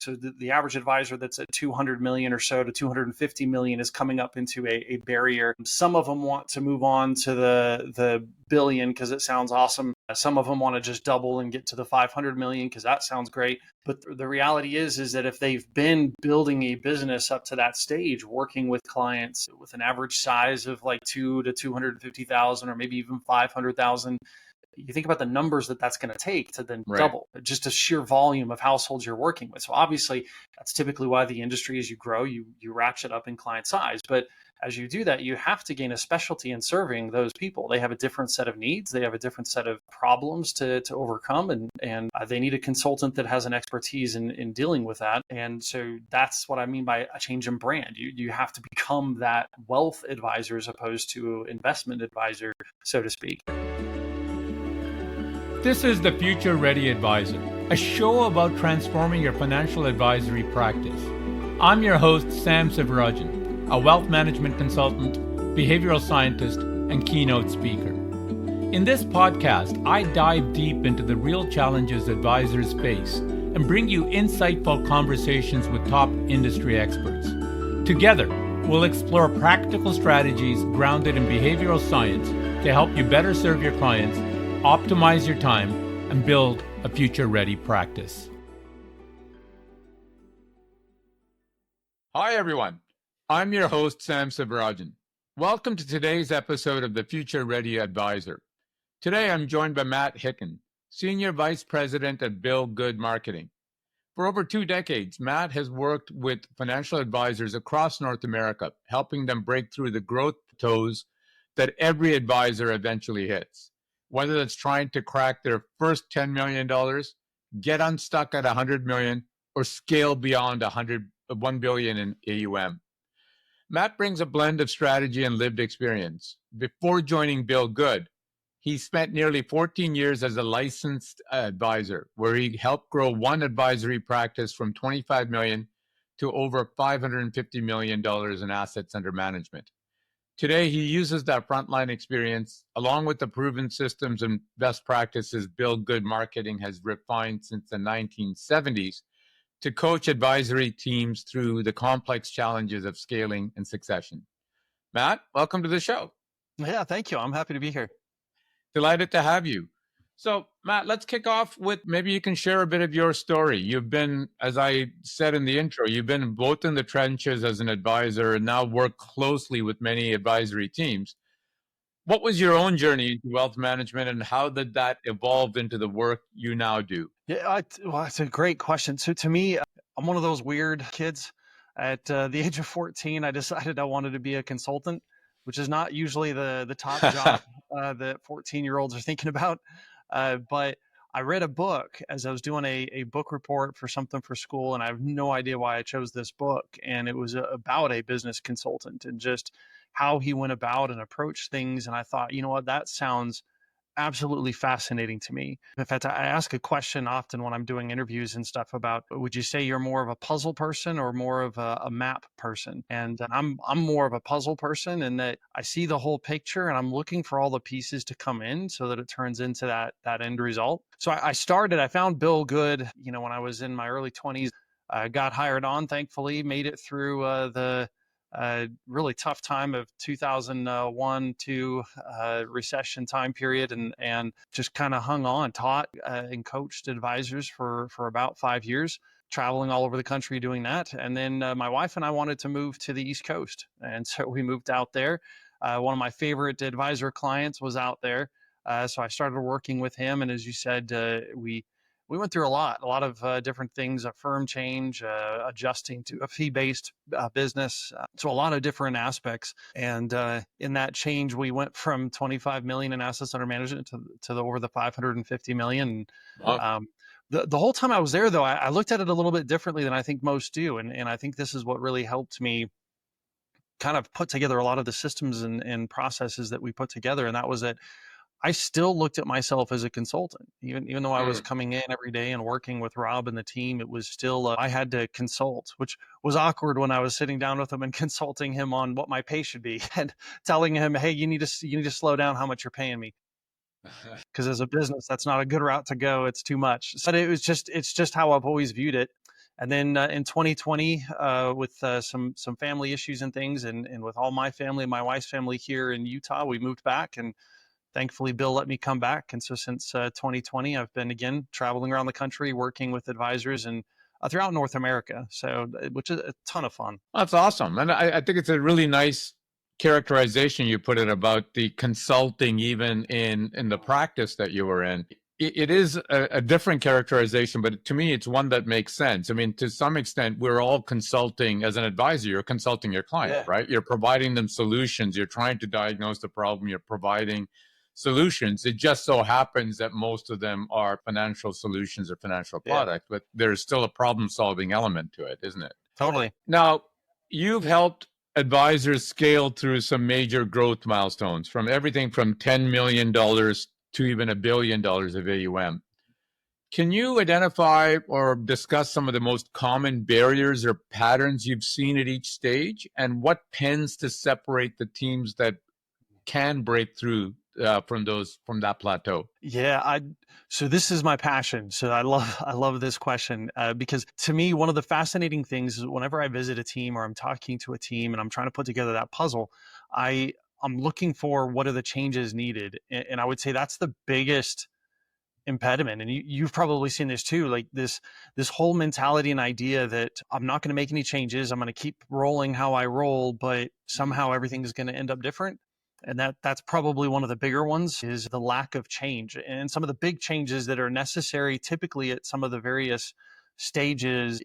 So the average advisor that's at 200 million or so to 250 million is coming up into a barrier. Some of them want to move on to the billion because it sounds awesome. Some of them want to just double and get to the 500 million because that sounds great. But the reality is that if they've been building a business up to that stage, working with clients with an average size of like 2 to 250,000 or maybe even 500,000, you think about the numbers that's going to take to then double just the sheer volume of households you're working with. So obviously that's typically why the industry, as you grow, you ratchet up in client size. But as you do that, you have to gain a specialty in serving those people. They have a different set of needs. They have a different set of problems to overcome. And they need a consultant that has an expertise in dealing with that. And so that's what I mean by a change in brand. You have to become that wealth advisor as opposed to investment advisor, so to speak. This is the Future Ready Advisor, a show about transforming your financial advisory practice. I'm your host, Sam Sivarajan, a wealth management consultant, behavioral scientist, and keynote speaker. In this podcast, I dive deep into the real challenges advisors face and bring you insightful conversations with top industry experts. Together, we'll explore practical strategies grounded in behavioral science to help you better serve your clients, optimize your time, and build a future-ready practice. Hi, everyone. I'm your host, Sam Sivarajan. Welcome to today's episode of the Future Ready Advisor. Today, I'm joined by Matt Hicken, Senior Vice President at E.D.G.E Marketing. For over 2 decades, Matt has worked with financial advisors across North America, helping them break through the growth plateaus that every advisor eventually hits. Whether that's trying to crack their first $10 million, get unstuck at $100 million, or scale beyond $1 billion in AUM. Matt brings a blend of strategy and lived experience. Before joining E.D.G.E, he spent nearly 14 years as a licensed advisor, where he helped grow one advisory practice from $25 million to over $550 million in assets under management. Today, he uses that frontline experience, along with the proven systems and best practices E.D.G.E Marketing has refined since the 1970s, to coach advisory teams through the complex challenges of scaling and succession. Matt, welcome to the show. Yeah, thank you. I'm happy to be here. Delighted to have you. So, Matt, let's kick off with maybe you can share a bit of your story. You've been, as I said in the intro, you've been both in the trenches as an advisor and now work closely with many advisory teams. What was your own journey into wealth management and how did that evolve into the work you now do? Yeah, well, it's a great question. So to me, I'm one of those weird kids. At the age of 14, I decided I wanted to be a consultant, which is not usually the top job that 14-year-olds are thinking about. But I read a book as I was doing a book report for something for school, and I have no idea why I chose this book. And it was about a business consultant and just how he went about and approached things. And I thought, you know what, that sounds absolutely fascinating to me. In fact, I ask a question often when I'm doing interviews and stuff about, would you say you're more of a puzzle person or more of a map person? And I'm more of a puzzle person in that I see the whole picture and I'm looking for all the pieces to come in so that it turns into that end result. So I found E.D.G.E, when I was in my early 20s. I got hired on, thankfully, made it through the really tough time of 2001 to recession time period, and just kind of hung on, taught and coached advisors for about 5 years, traveling all over the country doing that. And then my wife and I wanted to move to the East Coast, and so we moved out there. One of my favorite advisor clients was out there, so I started working with him. And as you said, we went through a lot of different things, a firm change, adjusting to a fee-based business. So a lot of different aspects. And in that change, we went from 25 million in assets under management to over the 550 million. Wow. The whole time I was there, though, I looked at it a little bit differently than I think most do. And I think this is what really helped me kind of put together a lot of the systems and processes that we put together. And that was that I still looked at myself as a consultant, even though I was coming in every day and working with Rob and the team. It was still, I had to consult, which was awkward when I was sitting down with him and consulting him on what my pay should be and telling him, hey, you need to slow down how much you're paying me. Because as a business, that's not a good route to go. It's too much. But it's just how I've always viewed it. And then in 2020, with some family issues and things, and with all my family, my wife's family here in Utah, we moved back, and thankfully Bill let me come back. And so since 2020, I've been again traveling around the country, working with advisors and throughout North America. So which is a ton of fun. That's awesome. And I think it's a really nice characterization you put it about the consulting, even in the practice that you were in. It is a different characterization, but to me, it's one that makes sense. I mean, to some extent, we're all consulting as an advisor. You're consulting your client, right? You're providing them solutions. You're trying to diagnose the problem. You're providing solutions. It just so happens that most of them are financial solutions or financial products, but there's still a problem-solving element to it, isn't it? Totally. Now, you've helped advisors scale through some major growth milestones, from everything from $10 million to even $1 billion of AUM. Can you identify or discuss some of the most common barriers or patterns you've seen at each stage, and what tends to separate the teams that can break through from that plateau? Yeah, so this is my passion. So I love this question because to me, one of the fascinating things is whenever I visit a team or I'm talking to a team and I'm trying to put together that puzzle, I'm looking for what are the changes needed, and I would say that's the biggest impediment. And you've probably seen this too, like this whole mentality and idea that I'm not going to make any changes, I'm going to keep rolling how I roll, but somehow everything is going to end up different. And that's probably one of the bigger ones, is the lack of change and some of the big changes that are necessary typically at some of the various stages.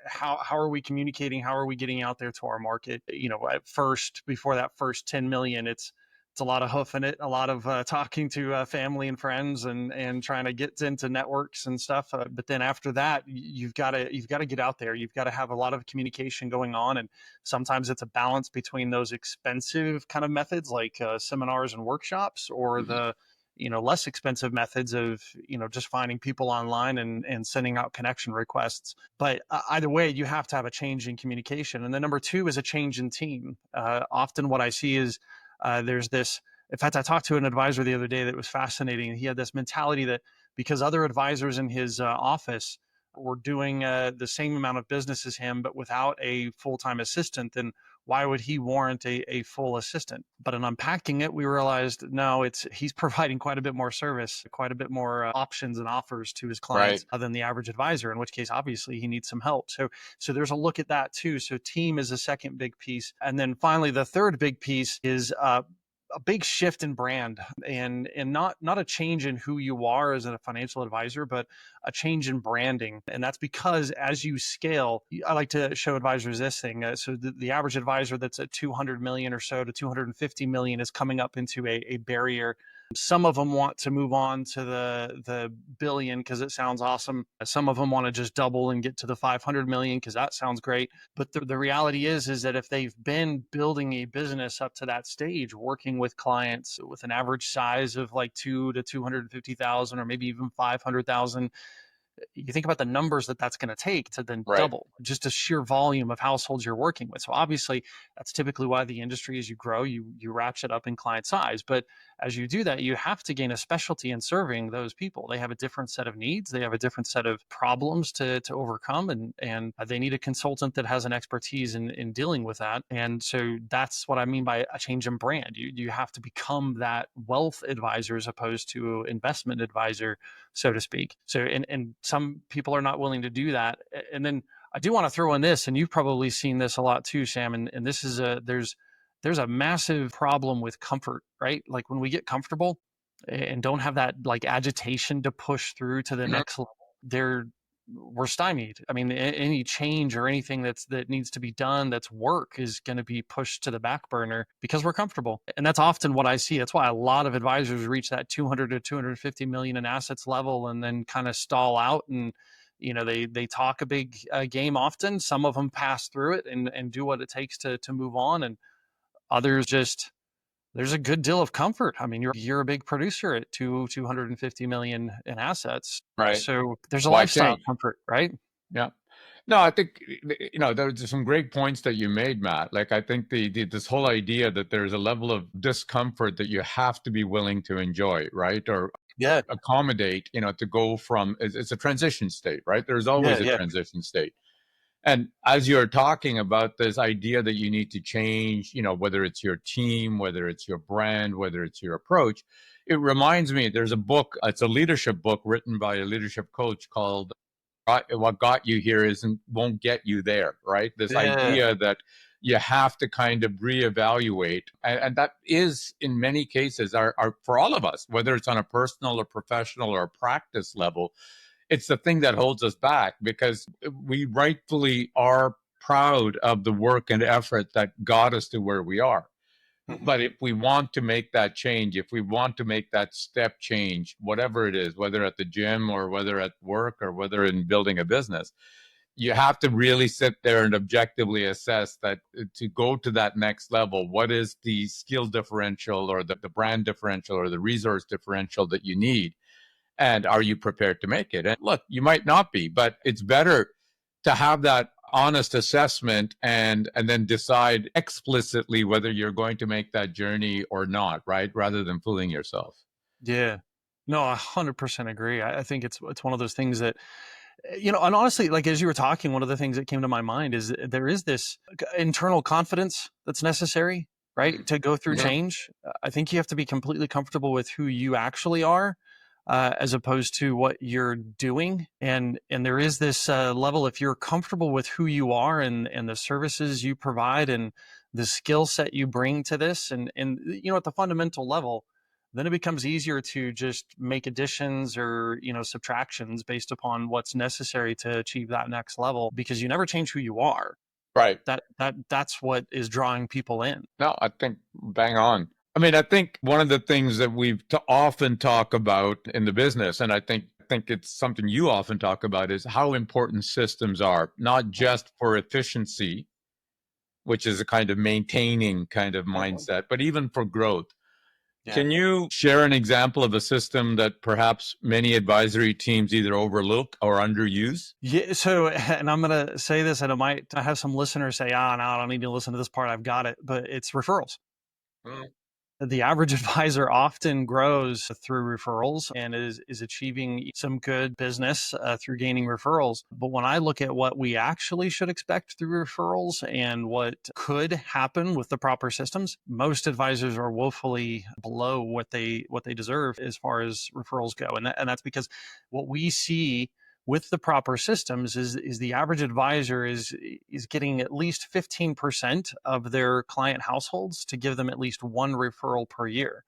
How are we communicating, how are we getting out there to our market? At first, before that first 10 million, it's a lot of hoofing it, a lot of talking to family and friends, and trying to get into networks and stuff. But then after that, you've got to get out there. You've got to have a lot of communication going on, and sometimes it's a balance between those expensive kind of methods like seminars and workshops, or the less expensive methods of just finding people online and sending out connection requests. But either way, you have to have a change in communication. And then number two is a change in team. Often what I see is there's this, in fact, I talked to an advisor the other day that was fascinating. He had this mentality that because other advisors in his office were doing the same amount of business as him, but without a full-time assistant, then why would he warrant a full assistant? But in unpacking it, we realized, no, he's providing quite a bit more service, quite a bit more options and offers to his clients than the average advisor, in which case, obviously, he needs some help. So there's a look at that too. So team is a second big piece. And then finally, the third big piece is a big shift in brand, and not a change in who you are as a financial advisor, but a change in branding. And that's because as you scale, I like to show advisors this thing. So the average advisor that's at 200 million or so to 250 million is coming up into a barrier. Some of them want to move on to the billion because it sounds awesome. Some of them want to just double and get to the 500 million because that sounds great. But the reality is that if they've been building a business up to that stage, working with clients with an average size of like 2 to 250,000 or maybe even 500,000, you think about the numbers that's going to take to then double just a sheer volume of households you're working with. So obviously that's typically why the industry, as you grow, you ratchet up in client size. But as you do that, you have to gain a specialty in serving those people. They have a different set of needs. They have a different set of problems to overcome. And they need a consultant that has an expertise in dealing with that. And so that's what I mean by a change in brand. You have to become that wealth advisor as opposed to investment advisor, so to speak. So, and some people are not willing to do that. And then I do want to throw in this, and you've probably seen this a lot too, Sam. And this is there's a massive problem with comfort, right? Like when we get comfortable and don't have that like agitation to push through to the next level, we're stymied. I mean, any change or anything that needs to be done that's work is going to be pushed to the back burner because we're comfortable. And that's often what I see. That's why a lot of advisors reach that 200 to 250 million in assets level and then kind of stall out. And they talk a big game often. Some of them pass through it and do what it takes to move on, and others just, there's a good deal of comfort. I mean, you're a big producer at 250 million in assets. Right. So there's a lifestyle comfort, right? Yeah. No, I think, there's some great points that you made, Matt. Like, I think this whole idea that there's a level of discomfort that you have to be willing to enjoy, right? Or accommodate, to go from, it's a transition state, right? There's always a transition state. And as you're talking about this idea that you need to change, whether it's your team, whether it's your brand, whether it's your approach, it reminds me there's a book, it's a leadership book written by a leadership coach called What Got You Here Isn't Won't Get You There, right? This Yeah. idea that you have to kind of reevaluate. And that is, in many cases, are for all of us, whether it's on a personal or professional or practice level, it's the thing that holds us back because we rightfully are proud of the work and effort that got us to where we are. But if we want to make that change, if we want to make that step change, whatever it is, whether at the gym or whether at work or whether in building a business, you have to really sit there and objectively assess that to go to that next level, what is the skill differential or the brand differential or the resource differential that you need? And are you prepared to make it? And look, you might not be, but it's better to have that honest assessment and then decide explicitly whether you're going to make that journey or not, right? Rather than fooling yourself. Yeah. No, 100% agree. I think it's one of those things that, and honestly, like as you were talking, one of the things that came to my mind is there is this internal confidence that's necessary, right, to go through change. I think you have to be completely comfortable with who you actually are, as opposed to what you're doing. And there is this level, if you're comfortable with who you are and the services you provide and the skill set you bring to this, and at the fundamental level, then it becomes easier to just make additions or subtractions based upon what's necessary to achieve that next level, because you never change who you are. Right. That's what is drawing people in. No, I think bang on. I mean, I think one of the things that we've often talk about in the business, and I think it's something you often talk about, is how important systems are, not just for efficiency, which is a kind of maintaining kind of mindset, but even for growth. Yeah. Can you share an example of a system that perhaps many advisory teams either overlook or underuse? Yeah. So, and I'm going to say this, and I have some listeners say, no, I don't need to listen to this part. I've got it. But it's referrals. The average advisor often grows through referrals and is achieving some good business through gaining referrals. But when I look at what we actually should expect through referrals and what could happen with the proper systems, most advisors are woefully below what they deserve as far as referrals go. And that's because what we see with the proper systems is the average advisor is getting at least 15% of their client households to give them at least one referral per year.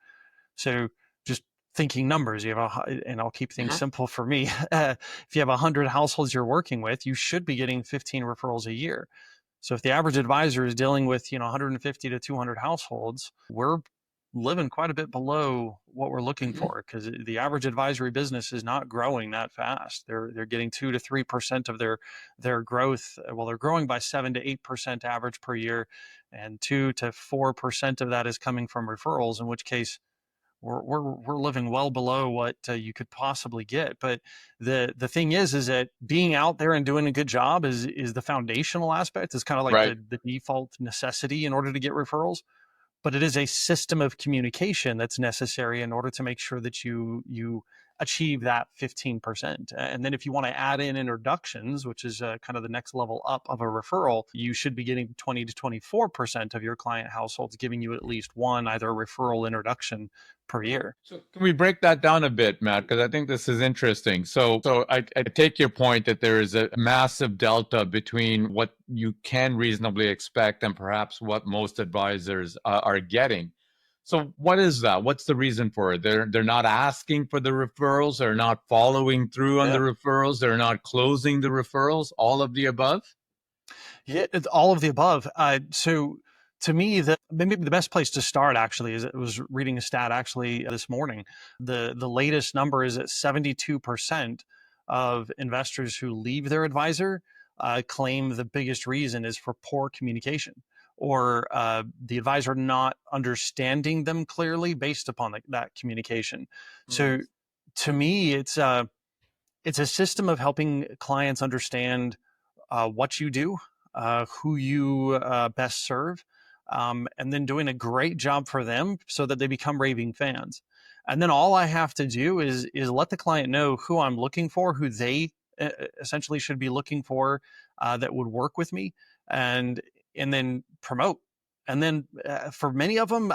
So just thinking numbers, and I'll keep things simple for me. If you have 100 households you're working with, you should be getting 15 referrals a year. So if the average advisor is dealing with 150 to 200 households, we're living quite a bit below what we're looking for, because the average advisory business is not growing that fast. They're getting 2 to 3% of their growth. Well, they're growing by 7 to 8% average per year, and 2 to 4% of that is coming from referrals, in which case we're living well below what you could possibly get. But the thing is that being out there and doing a good job is the foundational aspect. It's kind of like the default necessity in order to get referrals. But it is a system of communication that's necessary in order to make sure that you achieve that 15%. And then if you want to add in introductions, which is kind of the next level up of a referral, you should be getting 20 to 24% of your client households giving you at least one either referral introduction per year. So can we break that down a bit, Matt? Because I think this is interesting. So I take your point that there is a massive delta between what you can reasonably expect and perhaps what most advisors are getting. So what is that? What's the reason for it? They're not asking for the referrals. They're not following through on the referrals. They're not closing the referrals. All of the above? Yeah, it's all of the above. So to me, maybe the best place to start actually is, I was reading a stat actually this morning. The latest number is that 72% of investors who leave their advisor claim the biggest reason is for poor communication, or the advisor not understanding them clearly based upon that communication. So to me, it's a system of helping clients understand what you do, who you best serve, and then doing a great job for them so that they become raving fans. And then all I have to do is let the client know who I'm looking for, who they essentially should be looking for that would work with me, and then promote. And then for many of them,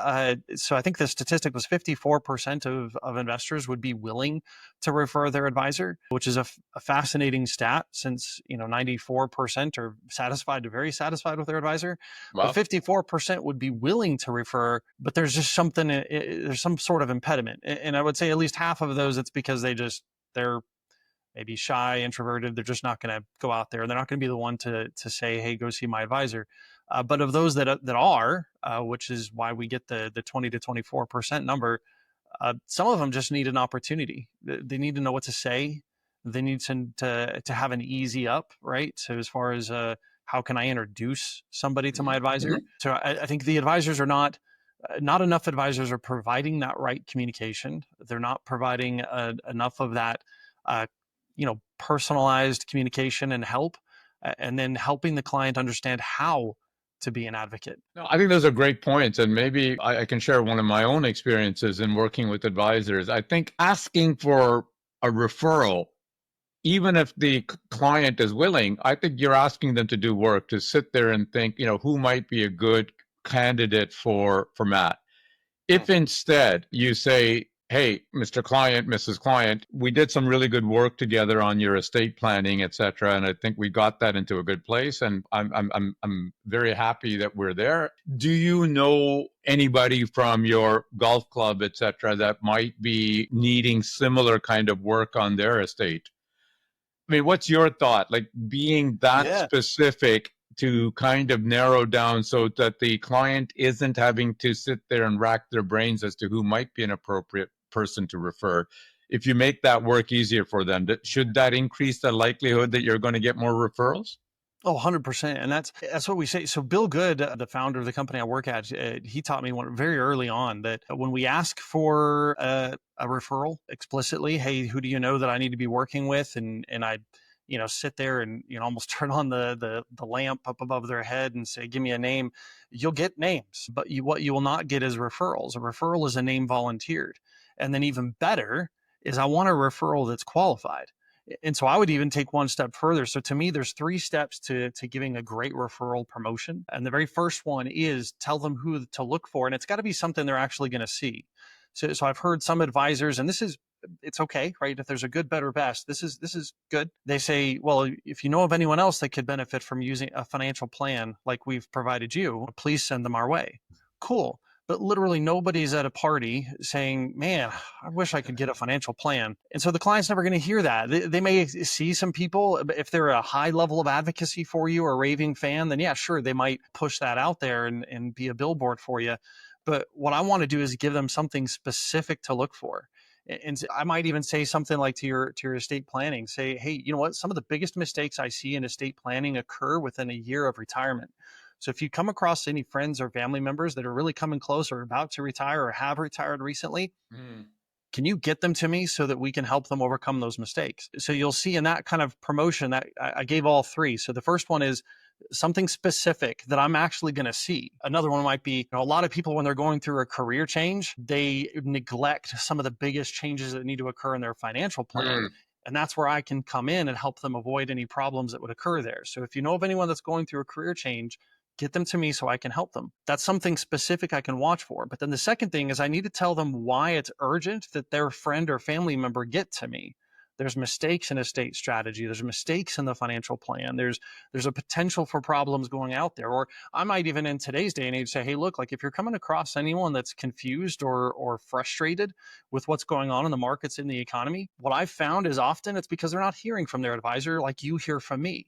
so I think the statistic was 54% of investors would be willing to refer their advisor, which is a fascinating stat, since 94% are satisfied to very satisfied with their advisor. Wow. But 54% would be willing to refer, but there's just something, there's some sort of impediment. And I would say at least half of those, it's because they're maybe shy, introverted. They're just not going to go out there. They're not going to be the one to say, hey, go see my advisor. But of those that are, which is why we get the 20 to 24% number, some of them just need an opportunity. They need to know what to say. They need to have an easy up, right? So as far as how can I introduce somebody to my advisor? Mm-hmm. So I think the advisors are not enough advisors are providing that right communication. They're not providing enough of that personalized communication and help, and then helping the client understand how to be an advocate. No, I think those are great points. And maybe I can share one of my own experiences in working with advisors. I think asking for a referral, even if the client is willing, I think you're asking them to do work, to sit there and think, who might be a good candidate for Matt. If instead you say, hey, Mr. Client, Mrs. Client, we did some really good work together on your estate planning, et cetera, and I think we got that into a good place, and I'm very happy that we're there. Do you know anybody from your golf club, et cetera, that might be needing similar kind of work on their estate? I mean, what's your thought? Like being that specific to kind of narrow down so that the client isn't having to sit there and rack their brains as to who might be an appropriate person to refer. If you make that work easier for them, should that increase the likelihood that you're going to get more referrals? Oh, 100%. And that's what we say. So Bill Good, the founder of the company I work at, he taught me very early on that when we ask for a referral explicitly, hey, who do you know that I need to be working with? And I, sit there and, almost turn on the lamp up above their head and say, give me a name. You'll get names, but what you will not get is referrals. A referral is a name volunteered. And then even better is I want a referral that's qualified. And so I would even take one step further. So to me, there's 3 steps to giving a great referral promotion. And the very first one is tell them who to look for. And it's got to be something they're actually going to see. So I've heard some advisors, and it's okay, right? If there's a good, better, best, this is good. They say, well, if you know of anyone else that could benefit from using a financial plan like we've provided you, please send them our way. Cool. But literally nobody's at a party saying, man, I wish I could get a financial plan. And so the client's never going to hear that. They may see some people, if they're a high level of advocacy for you or a raving fan, then yeah, sure, they might push that out there and be a billboard for you. But what I want to do is give them something specific to look for. And I might even say something like to your estate planning, say, hey, you know what? Some of the biggest mistakes I see in estate planning occur within a year of retirement. So if you come across any friends or family members that are really coming close or about to retire or have retired recently, can you get them to me so that we can help them overcome those mistakes? So you'll see in that kind of promotion that I gave all 3. So the first one is something specific that I'm actually going to see. Another one might be, a lot of people when they're going through a career change, they neglect some of the biggest changes that need to occur in their financial plan. And that's where I can come in and help them avoid any problems that would occur there. So if you know of anyone that's going through a career change, get them to me so I can help them. That's something specific I can watch for. But then the second thing is I need to tell them why it's urgent that their friend or family member get to me. There's mistakes in estate strategy. There's mistakes in the financial plan. There's a potential for problems going out there. Or I might even in today's day and age say, hey, look, like if you're coming across anyone that's confused or frustrated with what's going on in the markets in the economy, what I've found is often it's because they're not hearing from their advisor like you hear from me.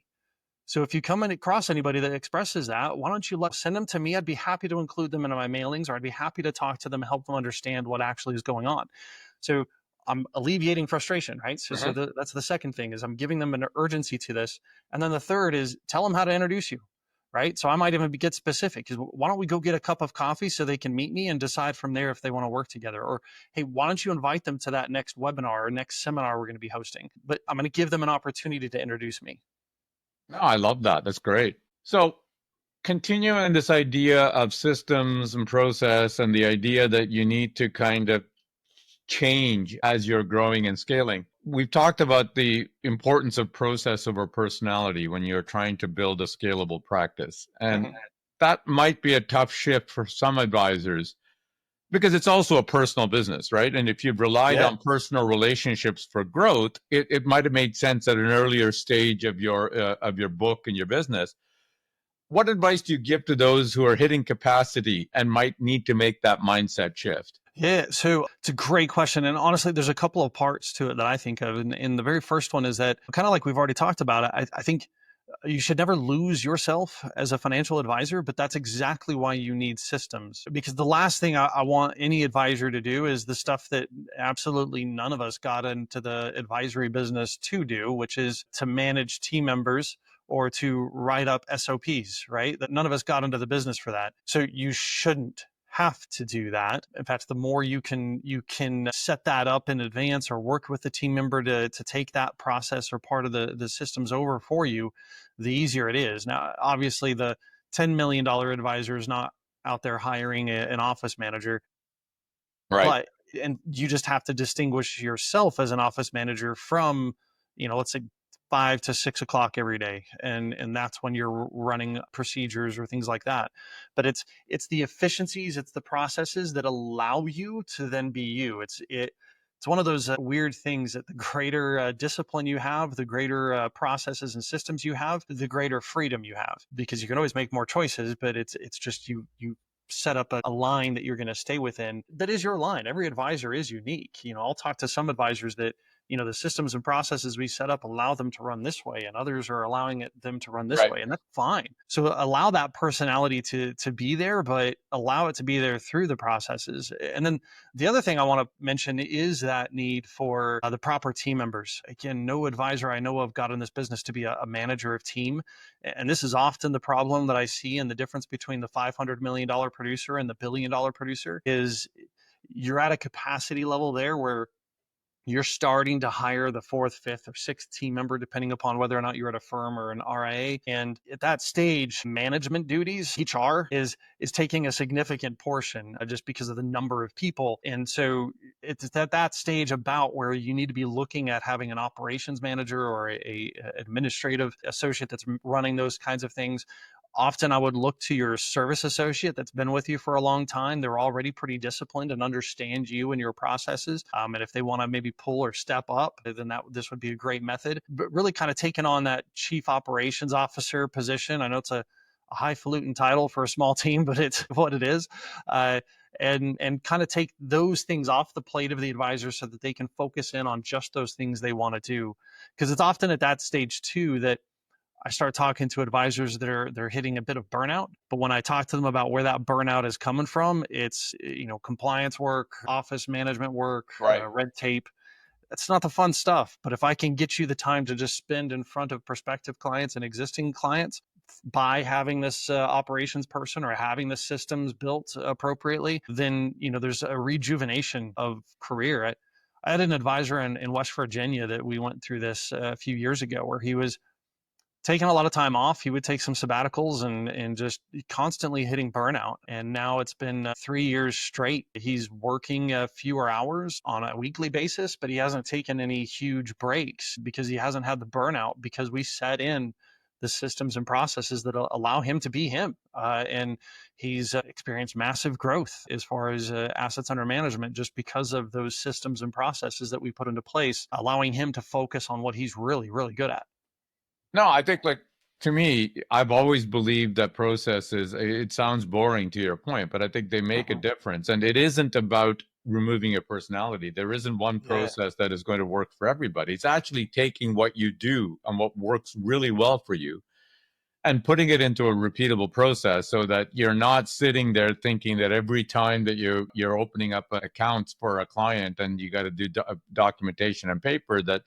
So if you come across anybody that expresses that, why don't you send them to me? I'd be happy to include them in my mailings, or I'd be happy to talk to them and help them understand what actually is going on. So I'm alleviating frustration, right? So that's the second thing is I'm giving them an urgency to this. And then the third is tell them how to introduce you, right? So I might even get specific. Why don't we go get a cup of coffee so they can meet me and decide from there if they want to work together? Or, hey, why don't you invite them to that next webinar or next seminar we're going to be hosting? But I'm going to give them an opportunity to introduce me. No, I love that. That's great. So continuing this idea of systems and process and the idea that you need to kind of change as you're growing and scaling. we've talked about the importance of process over personality when you're trying to build a scalable practice. And that might be a tough shift for some advisors because it's also a personal business, right? And if you've relied on personal relationships for growth, it might have made sense at an earlier stage of your book and your business. What advice do you give to those who are hitting capacity and might need to make that mindset shift? Yeah, so it's a great question. And honestly, there's a couple of parts to it that I think of. And the very first one is that, kind of like we've already talked about, I think you should never lose yourself as a financial advisor, but that's exactly why you need systems. Because the last thing I want any advisor to do is the stuff that absolutely none of us got into the advisory business to do, which is to manage team members or to write up SOPs, right? That none of us got into the business for that. So you shouldn't have to do that. In fact, the more you can set that up in advance or work with the team member to take that process or part of the systems over for you, the easier it is. Now, obviously, the $10 million advisor is not out there hiring an office manager, Right. and you just have to distinguish yourself as an office manager from, let's say 5 to 6 o'clock every day, and that's when you're running procedures or things like that. But it's the efficiencies, it's the processes that allow you to then be you. It's one of those weird things that the greater discipline you have, the greater processes and systems you have, the greater freedom you have, because you can always make more choices, but it's just you set up a line that you're going to stay within that is your line. Every advisor is unique. I'll talk to some advisors that, the systems and processes we set up allow them to run this way, and others are allowing them to run this way, and that's fine. So allow that personality to be there, but allow it to be there through the processes. And then the other thing I want to mention is that need for the proper team members. Again, no advisor I know of got in this business to be a manager of team. And this is often the problem that I see in the difference between the $500 million producer and the $1 billion producer is you're at a capacity level there where you're starting to hire the fourth, fifth, or sixth team member, depending upon whether or not you're at a firm or an RIA. And at that stage, management duties, HR, is taking a significant portion just because of the number of people. And so it's at that stage about where you need to be looking at having an operations manager or a administrative associate that's running those kinds of things. Often I would look to your service associate that's been with you for a long time. They're already pretty disciplined and understand you and your processes. And if they want to maybe pull or step up, then this would be a great method. But really kind of taking on that chief operations officer position. I know it's a highfalutin title for a small team, but it's what it is. And kind of take those things off the plate of the advisor so that they can focus in on just those things they want to do. Because it's often at that stage too that I start talking to advisors that they're hitting a bit of burnout. But when I talk to them about where that burnout is coming from, it's, compliance work, office management work, red tape. That's not the fun stuff. But if I can get you the time to just spend in front of prospective clients and existing clients by having this operations person or having the systems built appropriately, then, there's a rejuvenation of career. I had an advisor in West Virginia that we went through this a few years ago where he was taking a lot of time off. He would take some sabbaticals and just constantly hitting burnout. And now it's been 3 years straight. He's working fewer hours on a weekly basis, but he hasn't taken any huge breaks because he hasn't had the burnout, because we set in the systems and processes that allow him to be him. And he's experienced massive growth as far as assets under management just because of those systems and processes that we put into place, allowing him to focus on what he's really, really good at. No, I think to me, I've always believed that processes, it sounds boring to your point, but I think they make a difference. And it isn't about removing your personality. There isn't one process that is going to work for everybody. It's actually taking what you do and what works really well for you and putting it into a repeatable process so that you're not sitting there thinking that every time that you're opening up accounts for a client and you got to do documentation and paper, that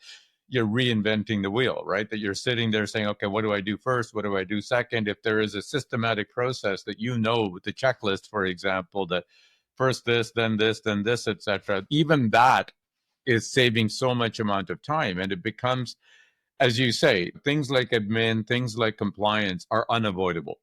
you're reinventing the wheel, right? That you're sitting there saying, okay, what do I do first? What do I do second? If there is a systematic process that with the checklist, for example, that first this, then this, then this, etc., even that is saving so much amount of time. And it becomes, as you say, things like admin, things like compliance are unavoidable.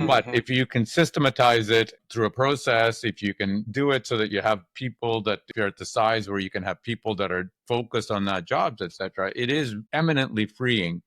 But if you can systematize it through a process, if you can do it so that you have people that, if you're at the size where you can have people that are focused on that jobs, etc., it is eminently freeing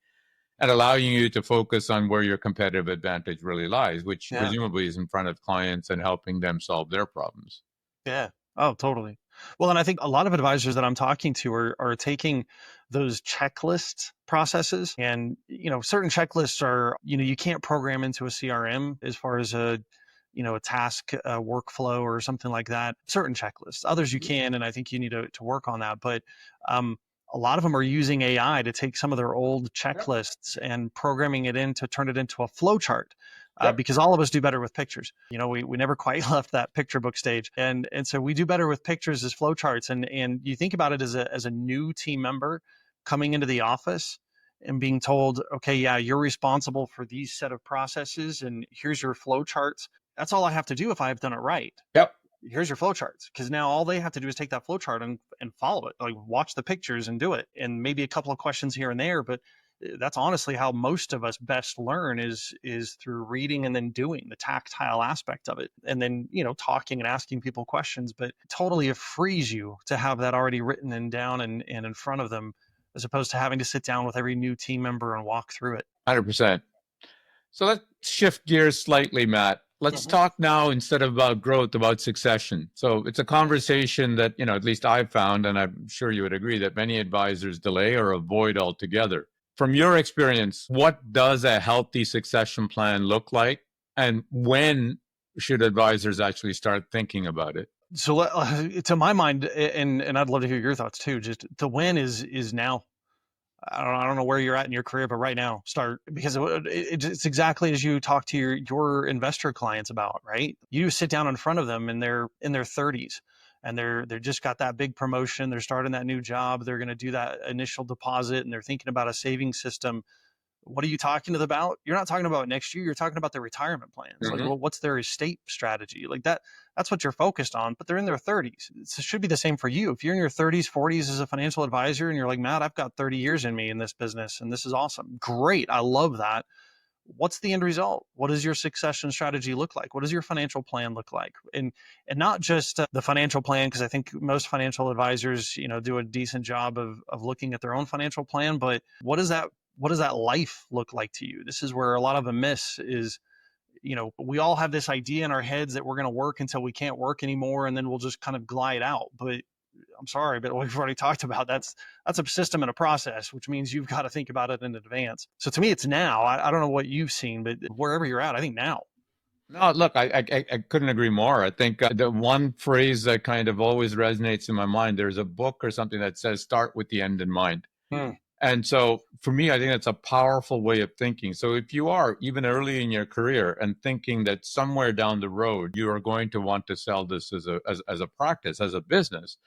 and allowing you to focus on where your competitive advantage really lies, which presumably is in front of clients and helping them solve their problems. Yeah. Oh, totally. Well, and I think a lot of advisors that I'm talking to are taking those checklist processes, and certain checklists are, you can't program into a CRM as far as a task workflow or something like that. Certain checklists, others you can, and I think you need to work on that. But a lot of them are using AI to take some of their old checklists and programming it in to turn it into a flow chart. Because all of us do better with pictures. We never quite left that picture book stage. And so we do better with pictures as flowcharts. And you think about it as a new team member coming into the office and being told, okay, yeah, you're responsible for these set of processes and here's your flowcharts. That's all I have to do if I've done it right. Yep. Here's your flowcharts. Because now all they have to do is take that flowchart and follow it, like watch the pictures and do it. And maybe a couple of questions here and there, but that's honestly how most of us best learn is through reading and then doing the tactile aspect of it, and then talking and asking people questions. But totally it frees you to have that already written and down and in front of them, as opposed to having to sit down with every new team member and walk through it. 100%. So let's shift gears slightly, Matt. Let's talk now, instead of about growth, about succession. So it's a conversation that, at least I've found, and I'm sure you would agree, that many advisors delay or avoid altogether. From your experience, what does a healthy succession plan look like? And when should advisors actually start thinking about it? So to my mind, and I'd love to hear your thoughts too, just the when is now. I don't know where you're at in your career, but right now start, because it's exactly as you talk to your investor clients about, right? You sit down in front of them and they're in their 30s and they're just got that big promotion. They're starting that new job. They're going to do that initial deposit and they're thinking about a saving system. What are you talking to them about? You're not talking about next year. You're talking about their retirement plans. Like, well, what's their estate strategy? Like that's what you're focused on, but they're in their 30s. It should be the same for you. If you're in your 30s, 40s as a financial advisor and you're like, Matt, I've got 30 years in me in this business and this is awesome. Great. I love that. What's the end result? What does your succession strategy look like? What does your financial plan look like? And not just the financial plan, because I think most financial advisors, do a decent job of looking at their own financial plan, but what does that life look like to you? This is where a lot of the miss is. We all have this idea in our heads that we're going to work until we can't work anymore, and then we'll just kind of glide out. But I'm sorry, but we've already talked about that's a system and a process, which means you've got to think about it in advance. So to me, it's now. I don't know what you've seen, but wherever you're at, I think now. No, look, I couldn't agree more. I think the one phrase that kind of always resonates in my mind, there's a book or something that says, start with the end in mind. And so for me, I think that's a powerful way of thinking. So if you are even early in your career and thinking that somewhere down the road, you are going to want to sell this as a practice, as a business,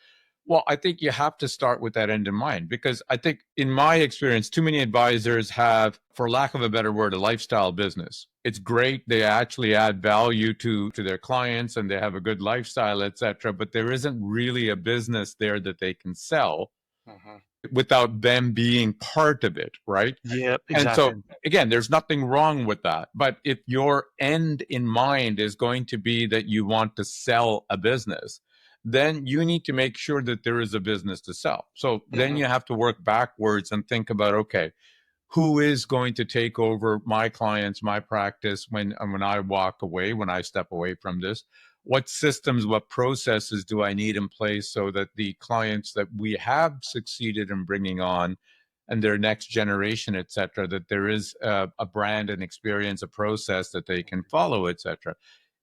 well, I think you have to start with that end in mind, because I think in my experience, too many advisors have, for lack of a better word, a lifestyle business. It's great. They actually add value to their clients and they have a good lifestyle, et cetera, but there isn't really a business there that they can sell without them being part of it, right? Yep, exactly. And so, again, there's nothing wrong with that. But if your end in mind is going to be that you want to sell a business, then you need to make sure that there is a business to sell. So then you have to work backwards and think about, okay, who is going to take over my clients, my practice when I walk away, when I step away from this? What systems, what processes do I need in place so that the clients that we have succeeded in bringing on and their next generation, et cetera, that there is a brand and experience, a process that they can follow, et cetera.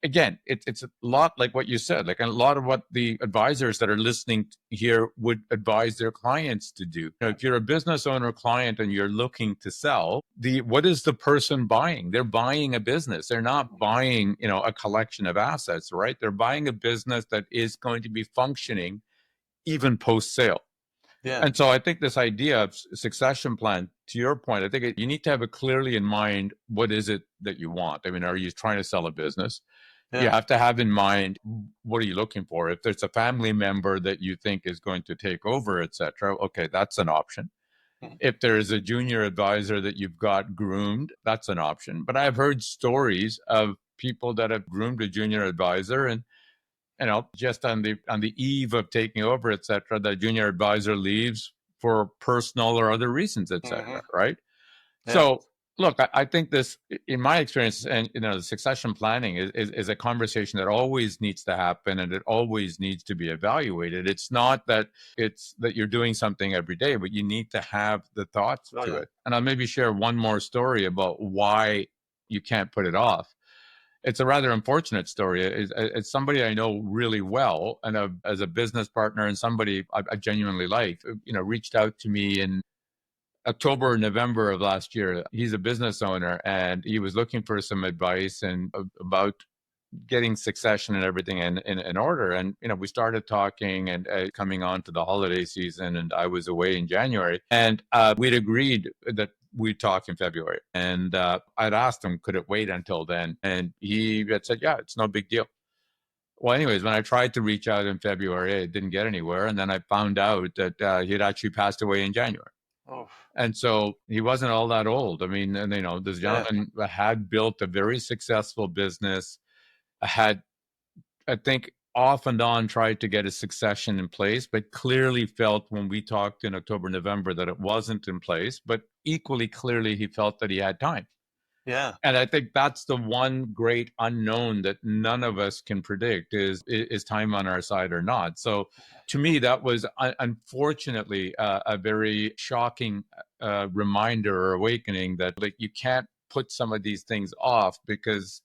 Again, it's a lot like what you said, like a lot of what the advisors that are listening here would advise their clients to do. If you're a business owner client and you're looking to sell, what is the person buying? They're buying a business. They're not buying, a collection of assets, right? They're buying a business that is going to be functioning even post-sale. Yeah. And so I think this idea of succession plan, to your point, I think you need to have it clearly in mind. What is it that you want? I mean, are you trying to sell a business? You have to have in mind, what are you looking for? If there's a family member that you think is going to take over, et cetera, okay, that's an option. Mhm. If there is a junior advisor that you've got groomed, that's an option. But I've heard stories of people that have groomed a junior advisor, and just on the eve of taking over, et cetera, the junior advisor leaves for personal or other reasons, et cetera, Mhm. right? Yeah. So look, I think this, in my experience, and the succession planning is a conversation that always needs to happen, and it always needs to be evaluated. It's not that you're doing something every day, but you need to have the thoughts Oh to yeah. it. And I'll maybe share one more story about why you can't put it off. It's a rather unfortunate story. It's somebody I know really well, and as a business partner, and somebody I genuinely like, reached out to me in October or November of last year. He's a business owner, and he was looking for some advice and about getting succession and everything in order. And we started talking, and coming on to the holiday season, and I was away in January, and we'd agreed that we'd talk in February. And I'd asked him, could it wait until then? And he had said, yeah, it's no big deal. Well, anyways, when I tried to reach out in February, I didn't get anywhere. And then I found out that he had actually passed away in January. Oh And so he wasn't all that old. I mean, and this yeah. gentleman had built a very successful business, had, I think, off and on tried to get a succession in place, but clearly felt when we talked in October, November that it wasn't in place. But equally clearly, he felt that he had time. Yeah. And I think that's the one great unknown that none of us can predict is time on our side or not. So to me, that was unfortunately a very shocking reminder or awakening that, like, you can't put some of these things off because,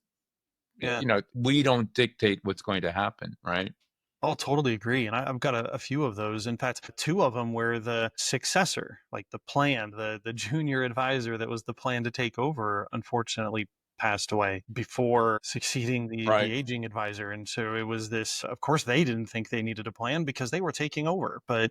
Yeah. we don't dictate what's going to happen, right? I'll totally agree. And I've got a few of those. In fact, two of them where the successor, like the plan, the junior advisor that was the plan to take over, unfortunately passed away before succeeding the Right. aging advisor. And so it was this, of course, they didn't think they needed a plan because they were taking over. But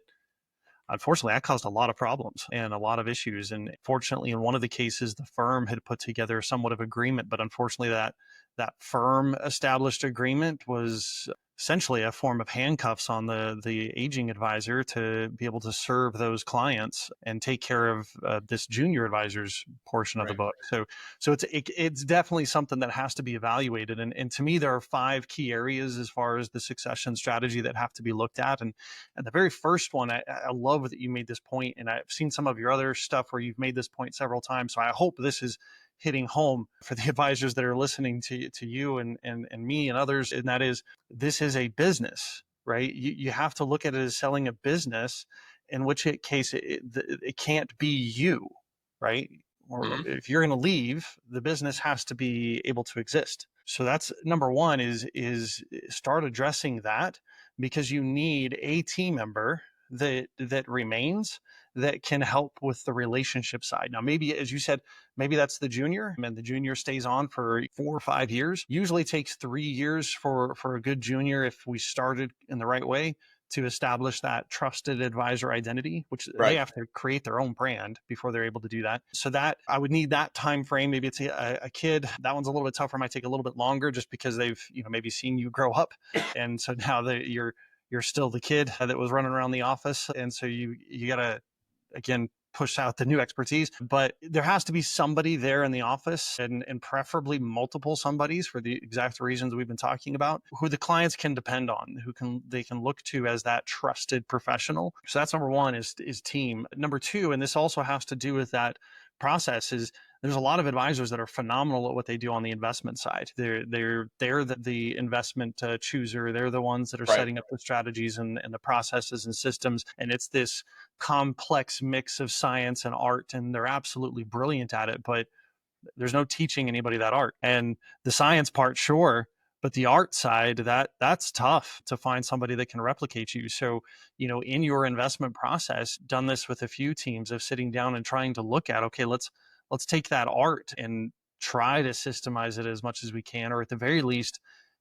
unfortunately, that caused a lot of problems and a lot of issues. And fortunately, in one of the cases, the firm had put together somewhat of agreement, but unfortunately, that firm established agreement was essentially a form of handcuffs on the aging advisor to be able to serve those clients and take care of this junior advisor's portion of the Right. book. So it's definitely something that has to be evaluated. And to me, there are 5 key areas as far as the succession strategy that have to be looked at. And the very first one, I love that you made this point, and I've seen some of your other stuff where you've made this point several times. So I hope this is hitting home for the advisors that are listening to you and me and others. And that is, this is a business, right? You have to look at it as selling a business, in which case it can't be you, right? Or Mm-hmm. if you're going to leave, the business has to be able to exist. So that's number one, is start addressing that, because you need a team member that remains, that can help with the relationship side. Now, maybe, as you said, maybe that's the junior, and the junior stays on for 4 or 5 years. Usually takes 3 years for a good junior, if we started in the right way, to establish that trusted advisor identity, which they Right. have to create their own brand before they're able to do that. So that I would need that time frame. Maybe it's a kid. That one's a little bit tougher. Might take a little bit longer, just because they've maybe seen you grow up, and so now that you're still the kid that was running around the office, and so you gotta, again, push out the new expertise. But there has to be somebody there in the office, and preferably multiple somebodies, for the exact reasons we've been talking about, who the clients can depend on, they can look to as that trusted professional. So that's number one, is team. Number two, and this also has to do with that process, is there's a lot of advisors that are phenomenal at what they do on the investment side. They're the investment chooser. They're the ones that are Right. setting up the strategies and the processes and systems. And it's this complex mix of science and art, and they're absolutely brilliant at it. But there's no teaching anybody that art. And the science part, sure, but the art side, that's tough to find somebody that can replicate you. So, in your investment process, done this with a few teams, of sitting down and trying to look at, okay, let's take that art and try to systemize it as much as we can, or at the very least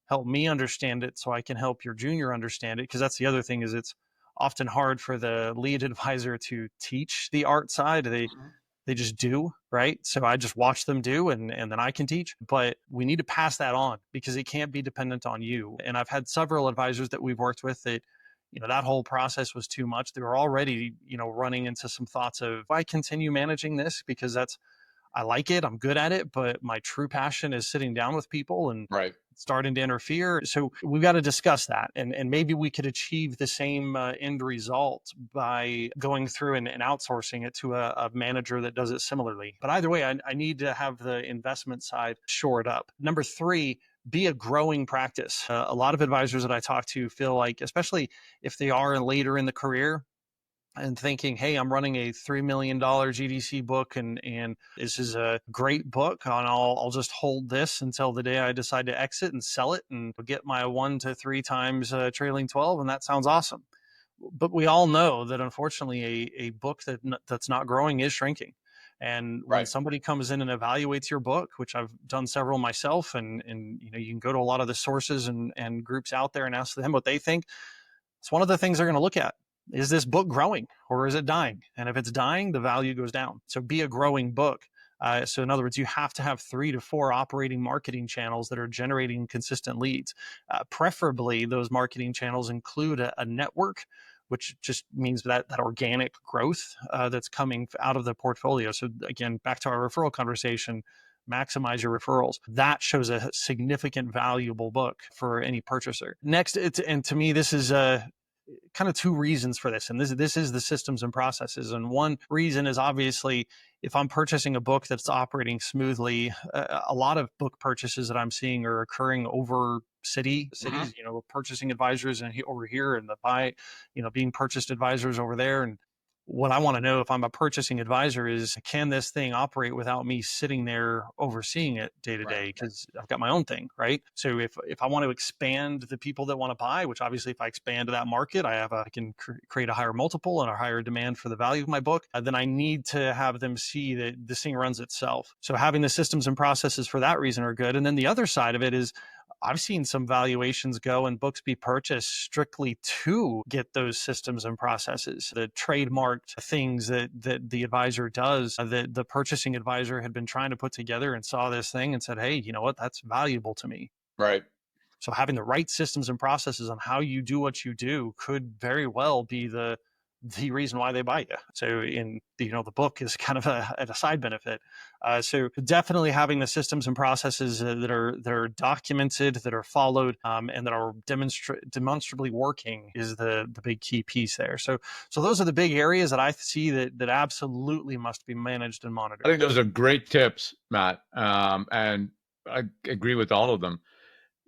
help me understand it so I can help your junior understand it. Because that's the other thing, is it's often hard for the lead advisor to teach the art side. They just do, right? So I just watch them do, and then I can teach. But we need to pass that on, because it can't be dependent on you. And I've had several advisors that we've worked with that, that whole process was too much. They were already, running into some thoughts of, I continue managing this because I like it, I'm good at it, but my true passion is sitting down with people and Right. starting to interfere. So we've got to discuss that. And maybe we could achieve the same end result by going through and outsourcing it to a manager that does it similarly. But either way, I need to have the investment side shored up. Number three, be a growing practice. A lot of advisors that I talk to feel like, especially if they are later in the career, and thinking, hey, I'm running a $3 million GDC book and this is a great book and I'll just hold this until the day I decide to exit and sell it and get my 1 to 3 times trailing 12. And that sounds awesome. But we all know that unfortunately a book that's not growing is shrinking. And when Right. somebody comes in and evaluates your book, which I've done several myself, and you can go to a lot of the sources and groups out there and ask them what they think. It's one of the things they're going to look at. Is this book growing or is it dying? And if it's dying, the value goes down. So be a growing book. So in other words, you have to have 3 to 4 operating marketing channels that are generating consistent leads. Preferably, those marketing channels include a network, which just means that organic growth that's coming out of the portfolio. So again, back to our referral conversation, maximize your referrals. That shows a significant valuable book for any purchaser. Next, and to me, this is kind of 2 reasons for this. And this is the systems and processes. And one reason is obviously if I'm purchasing a book that's operating smoothly, a lot of book purchases that I'm seeing are occurring over cities, purchasing advisors and over here and being purchased advisors over there. And what I want to know if I'm a purchasing advisor is, can this thing operate without me sitting there overseeing it day to day? Because I've got my own thing, right? So if I want to expand the people that want to buy, which obviously if I expand to that market, I can create a higher multiple and a higher demand for the value of my book, then I need to have them see that this thing runs itself. So having the systems and processes for that reason are good. And then the other side of it is, I've seen some valuations go and books be purchased strictly to get those systems and processes, the trademarked things that the advisor does, that the purchasing advisor had been trying to put together and saw this thing and said, hey, you know what, that's valuable to me. Right. So having the right systems and processes on how you do what you do could very well be the reason why they buy you. So the book is kind of a side benefit. So definitely having the systems and processes that are documented, that are followed, and that are demonstrably working is the big key piece there. So those are the big areas that I see that absolutely must be managed and monitored. I think those are great tips, Matt. And I agree with all of them.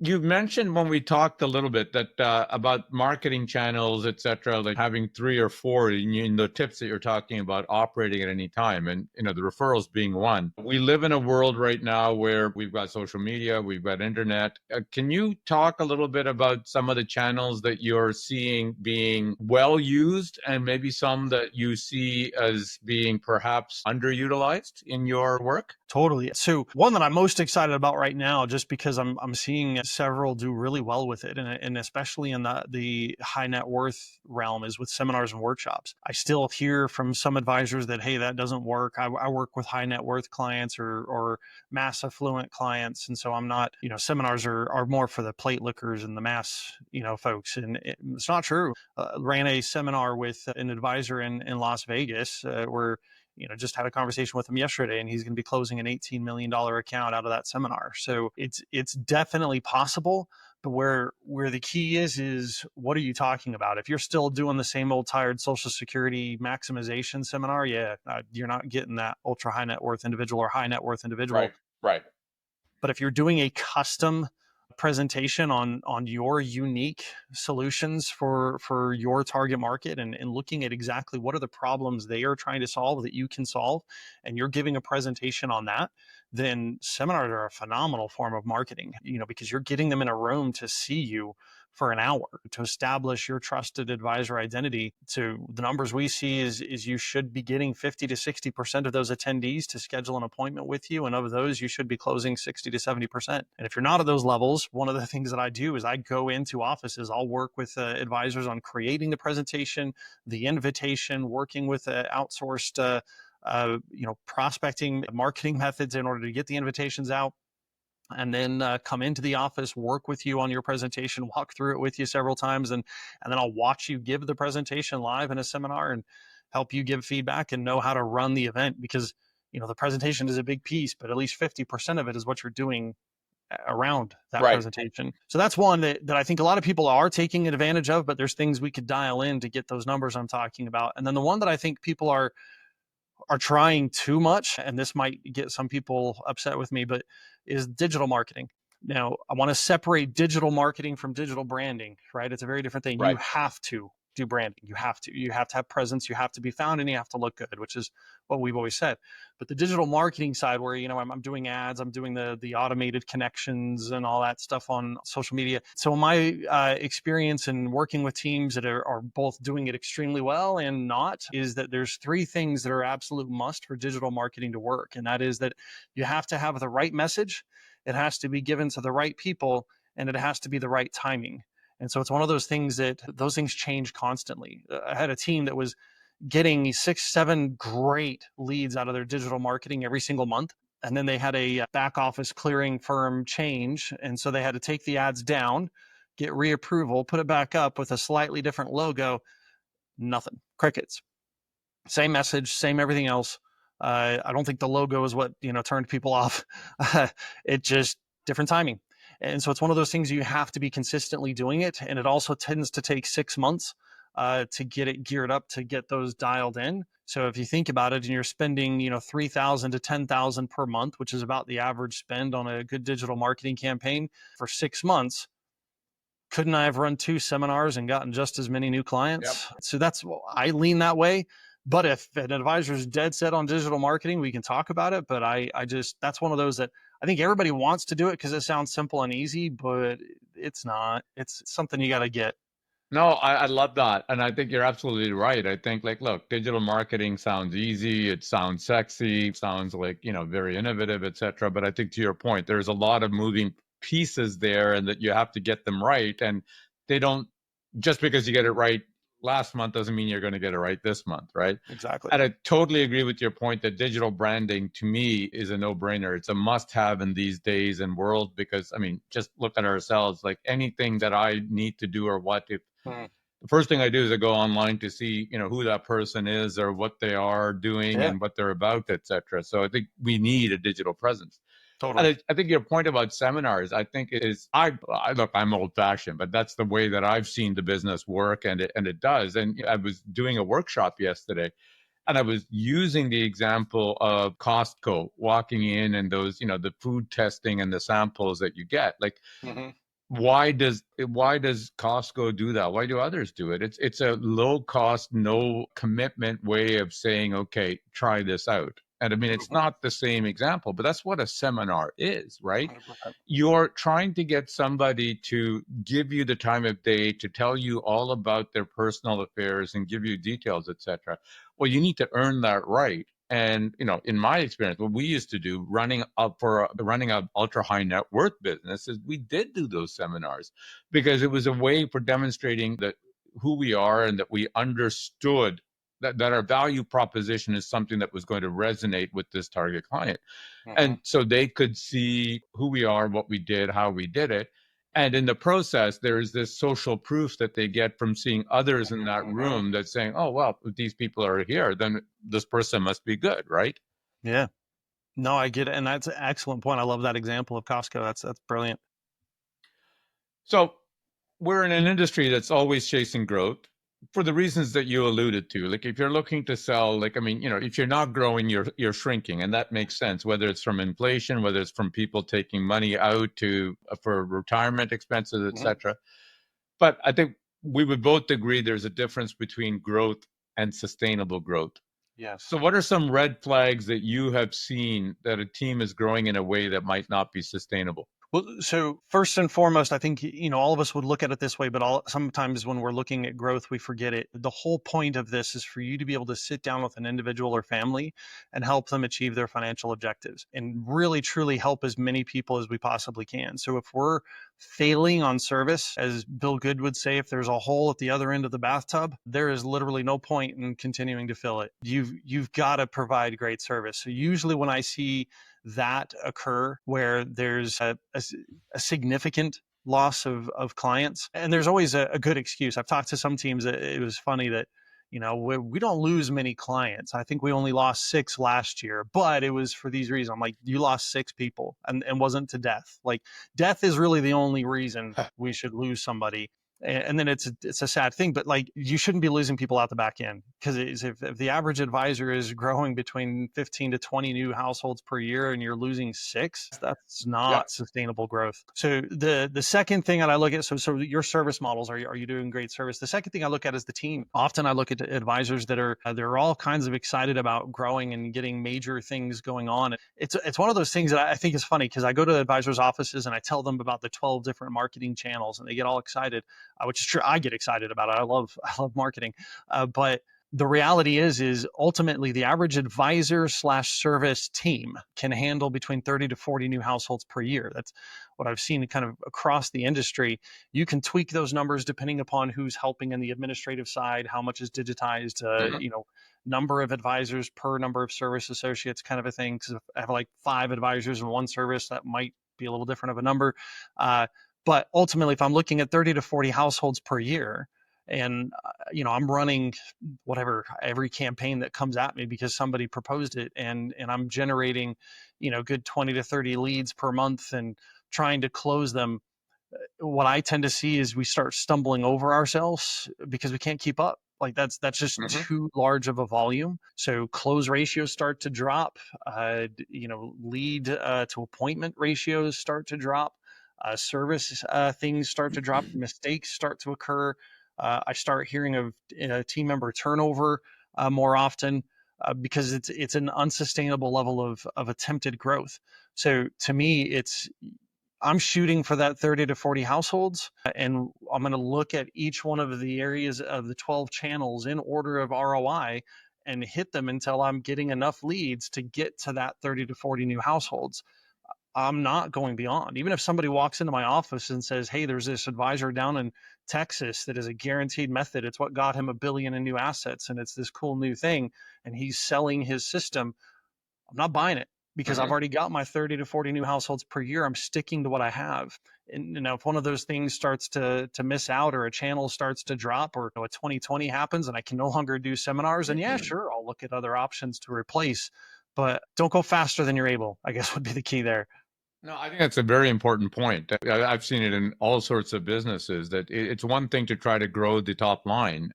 You mentioned when we talked a little bit that about marketing channels, et cetera, like having 3 or 4 in the tips that you're talking about operating at any time. And, the referrals being one. We live in a world right now where we've got social media, we've got internet. Can you talk a little bit about some of the channels that you're seeing being well used and maybe some that you see as being perhaps underutilized in your work? Totally. So one that I'm most excited about right now, just because I'm seeing several do really well with it, and especially in the high net worth realm, is with seminars and workshops. I still hear from some advisors that, hey, that doesn't work. I work with high net worth clients or mass affluent clients, and so I'm not. Seminars are more for the plate lickers and the mass folks, and it's not true. Ran a seminar with an advisor in Las Vegas where just had a conversation with him yesterday, and he's going to be closing an $18 million account out of that seminar. So it's definitely possible. But where the key is what are you talking about? If you're still doing the same old tired Social Security maximization seminar, you're not getting that ultra high net worth individual or high net worth individual. Right. But if you're doing a custom presentation on your unique solutions for your target market and looking at exactly what are the problems they are trying to solve that you can solve, and you're giving a presentation on that, then seminars are a phenomenal form of marketing, because you're getting them in a room to see you for an hour to establish your trusted advisor identity. So the numbers we see is you should be getting 50 to 60% of those attendees to schedule an appointment with you. And of those, you should be closing 60 to 70%. And if you're not at those levels, one of the things that I do is I go into offices, I'll work with advisors on creating the presentation, the invitation, working with outsourced prospecting marketing methods in order to get the invitations out. and then come into the office, work with you on your presentation, walk through it with you several times, and then I'll watch you give the presentation live in a seminar and help you give feedback and know how to run the event, because the presentation is a big piece, but at least 50% of it is what you're doing around that Right. presentation. So that's one that I think a lot of people are taking advantage of, but there's things we could dial in to get those numbers I'm talking about. And then the one that I think people are trying too much, and this might get some people upset with me, but is digital marketing. Now, I want to separate digital marketing from digital branding, right? It's a very different thing. You Right. have to do branding. You have to have presence. You have to be found, and you have to look good, which is what we've always said. But the digital marketing side, where I'm doing ads, I'm doing the automated connections and all that stuff on social media. So my experience in working with teams that are both doing it extremely well and not, is that there's three things that are absolute must for digital marketing to work, and that is that you have to have the right message, it has to be given to the right people, and it has to be the right timing. And so it's one of those things that those things change constantly. I had a team that was getting 6-7 great leads out of their digital marketing every single month. And then they had a back office clearing firm change. And so they had to take the ads down, get reapproval, put it back up with a slightly different logo. Nothing. Crickets. Same message, same everything else. I don't think the logo is what turned people off. It just different timing. And so it's one of those things you have to be consistently doing it. And it also tends to take 6 months to get it geared up, to get those dialed in. So if you think about it, and you're spending, $3,000 to $10,000 per month, which is about the average spend on a good digital marketing campaign for 6 months, couldn't I have run 2 seminars and gotten just as many new clients? Yep. So I lean that way. But if an advisor is dead set on digital marketing, we can talk about it. But I just, that's one of those that I think everybody wants to do it because it sounds simple and easy, but it's not. It's something you got to get. No, I love that. And I think you're absolutely right. I think, like, look, digital marketing sounds easy. It sounds sexy, sounds like, very innovative, et cetera. But I think to your point, there's a lot of moving pieces there, and that you have to get them right. And they don't, just because you get it right last month doesn't mean you're going to get it right this month, right? Exactly. And I totally agree with your point that digital branding, to me, is a no-brainer. It's a must-have in these days and world, because, just look at ourselves. Like, anything that I need to do, or what, if the first thing I do is I go online to see, who that person is, or what they are doing, and what they're about, et cetera. So I think we need a digital presence. Totally. And I think your point about seminars, I think is, look, I'm old fashioned, but that's the way that I've seen the business work, and it does. And I was doing a workshop yesterday, and I was using the example of Costco, walking in, and those, the food testing and the samples that you get. Like, why does Costco do that? Why do others do it? It's a low cost, no commitment way of saying, okay, try this out. And it's not the same example, but that's what a seminar is, right? 100%. You're trying to get somebody to give you the time of day, to tell you all about their personal affairs and give you details, et cetera. Well, you need to earn that right. And, in my experience, what we used to do running an ultra high net worth business is we did do those seminars, because it was a way for demonstrating that who we are, and that we understood that our value proposition is something that was going to resonate with this target client. And so they could see who we are, what we did, how we did it. And in the process, there is this social proof that they get from seeing others in that room that's saying, oh, well, if these people are here, then this person must be good, right? Yeah. No, I get it. And that's an excellent point. I love that example of Costco. That's brilliant. So we're in an industry that's always chasing growth for the reasons that you alluded to. Like, if you're looking to sell, like, if you're not growing, you're shrinking, and that makes sense, whether it's from inflation, whether it's from people taking money out for retirement expenses, et cetera. But I think we would both agree there's a difference between growth and sustainable growth. Yes. So what are some red flags that you have seen that a team is growing in a way that might not be sustainable? Well, so first and foremost, I think, all of us would look at it this way, but sometimes when we're looking at growth, we forget it. The whole point of this is for you to be able to sit down with an individual or family and help them achieve their financial objectives, and really, truly help as many people as we possibly can. So if we're failing on service, as Bill Good would say, if there's a hole at the other end of the bathtub, there is literally no point in continuing to fill it. You've got to provide great service. So usually when I see that occur where there's a significant loss of clients. And there's always a good excuse. I've talked to some teams that it was funny that, we don't lose many clients. I think we only lost 6 last year, but it was for these reasons. I'm like, you lost 6 people and wasn't to death. Like, death is really the only reason we should lose somebody. And then it's a sad thing, but like, you shouldn't be losing people out the back end, because if the average advisor is growing between 15 to 20 new households per year and you're losing 6, that's not sustainable growth. So the second thing that I look at, so your service models, are you doing great service? The second thing I look at is the team. Often I look at advisors that are they're all kinds of excited about growing and getting major things going on. It's one of those things that I think is funny, because I go to the advisors' offices and I tell them about the 12 different marketing channels, and they get all excited. Which is true. I get excited about it. I love marketing. But the reality is ultimately the average advisor / service team can handle between 30 to 40 new households per year. That's what I've seen kind of across the industry. You can tweak those numbers depending upon who's helping in the administrative side, how much is digitized, number of advisors per number of service associates, kind of a thing. Because if I have like 5 advisors in one service, that might be a little different of a number. But ultimately, if I'm looking at 30 to 40 households per year, and I'm running whatever, every campaign that comes at me because somebody proposed it, and I'm generating, good 20 to 30 leads per month and trying to close them, what I tend to see is we start stumbling over ourselves because we can't keep up. Like, that's just too large of a volume. So close ratios start to drop. Lead to appointment ratios start to drop. Service things start to drop. Mistakes start to occur. I start hearing of team member turnover more often because it's an unsustainable level of attempted growth. So to me, I'm shooting for that 30 to 40 households, and I'm going to look at each one of the areas of the 12 channels in order of ROI and hit them until I'm getting enough leads to get to that 30 to 40 new households. I'm not going beyond. Even if somebody walks into my office and says, hey, there's this advisor down in Texas that is a guaranteed method. It's what got him $1 billion in new assets, and it's this cool new thing, and he's selling his system, I'm not buying it, because I've already got my 30 to 40 new households per year. I'm sticking to what I have. And if one of those things starts to miss out, or a channel starts to drop, or a 2020 happens and I can no longer do seminars, and sure, I'll look at other options to replace, but don't go faster than you're able, I guess would be the key there. No, I think that's a very important point. I've seen it in all sorts of businesses, that it's one thing to try to grow the top line.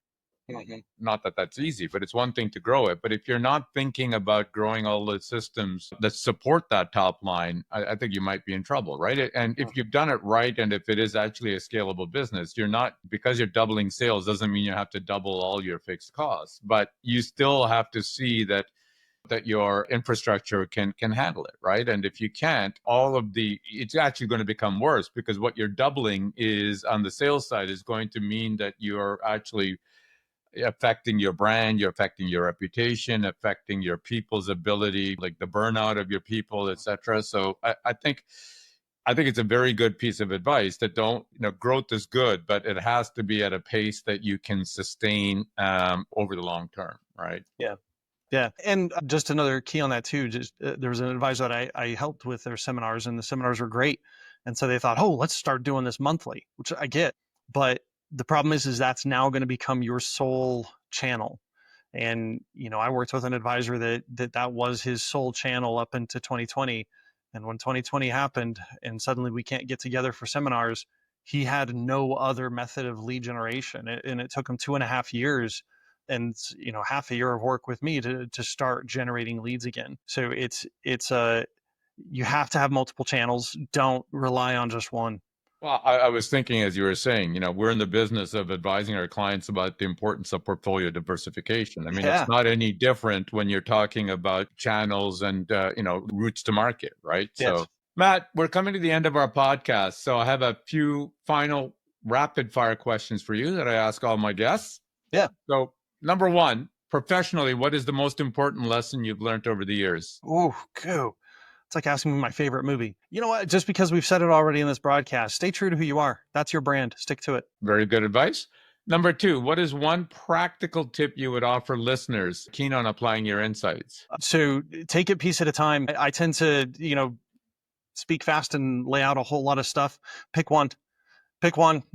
Not that that's easy, but it's one thing to grow it. But if you're not thinking about growing all the systems that support that top line, I think you might be in trouble, right? And if you've done it right, and if it is actually a scalable business, because you're doubling sales doesn't mean you have to double all your fixed costs, but you still have to see that your infrastructure can handle it, right? And if you can't, it's actually going to become worse, because what you're doubling is on the sales side is going to mean that you're actually affecting your brand, you're affecting your reputation, affecting your people's ability, like the burnout of your people, etc. So I think it's a very good piece of advice, that growth is good, but it has to be at a pace that you can sustain over the long term, right? Yeah. Yeah. And just another key on that too, there was an advisor that I helped with their seminars, and the seminars were great. And so they thought, oh, let's start doing this monthly, which I get. But the problem is that's now going to become your sole channel. And, I worked with an advisor that was his sole channel up into 2020. And when 2020 happened and suddenly we can't get together for seminars, he had no other method of lead generation. And it took him 2.5 years and, half a year of work with me to start generating leads again. So you have to have multiple channels. Don't rely on just one. Well, I was thinking, as you were saying, we're in the business of advising our clients about the importance of portfolio diversification. I mean, It's not any different when you're talking about channels and, routes to market, right? Yes. So, Matt, we're coming to the end of our podcast. So I have a few final rapid fire questions for you that I ask all my guests. Yeah. So, number 1, professionally, what is the most important lesson you've learned over the years? Oh, cool. It's like asking me my favorite movie. You know what? Just because we've said it already in this broadcast, stay true to who you are. That's your brand. Stick to it. Very good advice. Number 2, what is one practical tip you would offer listeners keen on applying your insights? So take it piece at a time. I tend to, speak fast and lay out a whole lot of stuff. Pick one,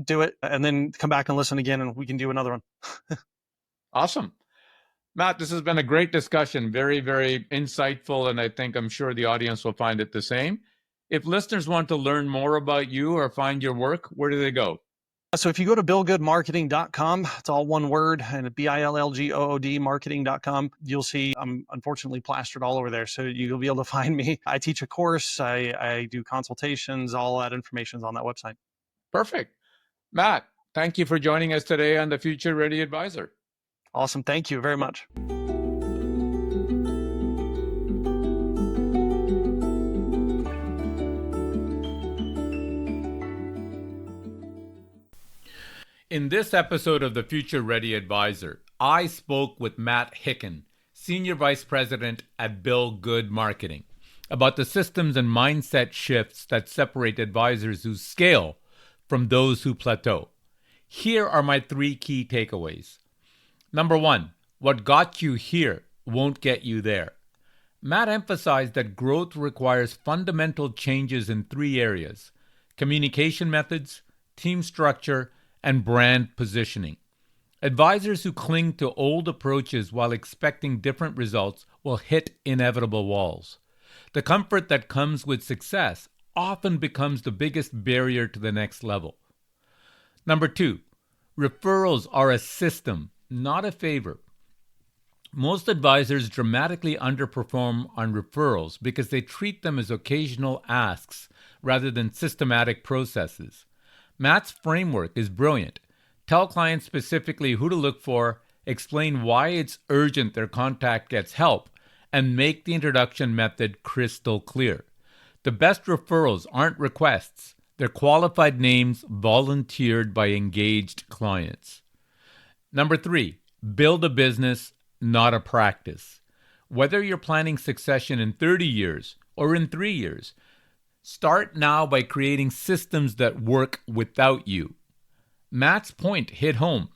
do it, and then come back and listen again, and we can do another one. Awesome. Matt, this has been a great discussion. Very, very insightful, and I'm sure the audience will find it the same. If listeners want to learn more about you or find your work, where do they go? So if you go to billgoodmarketing.com, it's all one word, and BILLGOOD marketing.com, you'll see I'm unfortunately plastered all over there. So you'll be able to find me. I teach a course, I do consultations, all that information is on that website. Perfect. Matt, thank you for joining us today on the Future Ready Advisor. Awesome. Thank you very much. In this episode of the Future Ready Advisor, I spoke with Matt Hicken, Senior Vice President at Bill.Good Marketing, about the systems and mindset shifts that separate advisors who scale from those who plateau. Here are my 3 key takeaways. Number 1, what got you here won't get you there. Matt emphasized that growth requires fundamental changes in 3 areas: communication methods, team structure, and brand positioning. Advisors who cling to old approaches while expecting different results will hit inevitable walls. The comfort that comes with success often becomes the biggest barrier to the next level. Number 2, referrals are a system, not a favor. Most advisors dramatically underperform on referrals because they treat them as occasional asks rather than systematic processes. Matt's framework is brilliant. Tell clients specifically who to look for, explain why it's urgent their contact gets help, and make the introduction method crystal clear. The best referrals aren't requests. They're qualified names volunteered by engaged clients. Number 3, build a business, not a practice. Whether you're planning succession in 30 years or in 3 years, start now by creating systems that work without you. Matt's point hit home.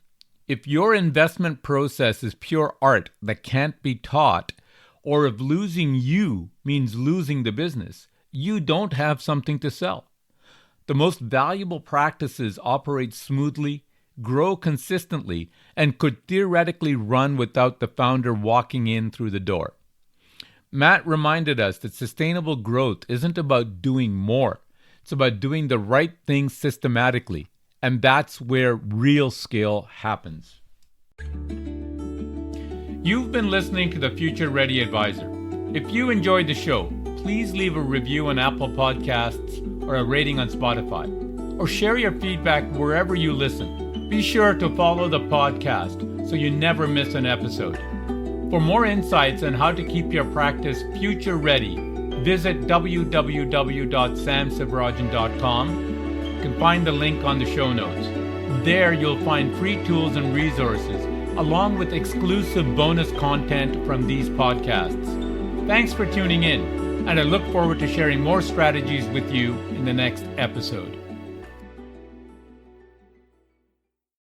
If your investment process is pure art that can't be taught, or if losing you means losing the business, you don't have something to sell. The most valuable practices operate smoothly, grow consistently, and could theoretically run without the founder walking in through the door. Matt reminded us that sustainable growth isn't about doing more. It's about doing the right things systematically, and that's where real scale happens. You've been listening to the Future Ready Advisor. If you enjoyed the show, please leave a review on Apple Podcasts or a rating on Spotify, or share your feedback wherever you listen. Be sure to follow the podcast so you never miss an episode. For more insights on how to keep your practice future ready, visit www.samsivarajan.com. You can find the link on the show notes. There you'll find free tools and resources, along with exclusive bonus content from these podcasts. Thanks for tuning in, and I look forward to sharing more strategies with you in the next episode.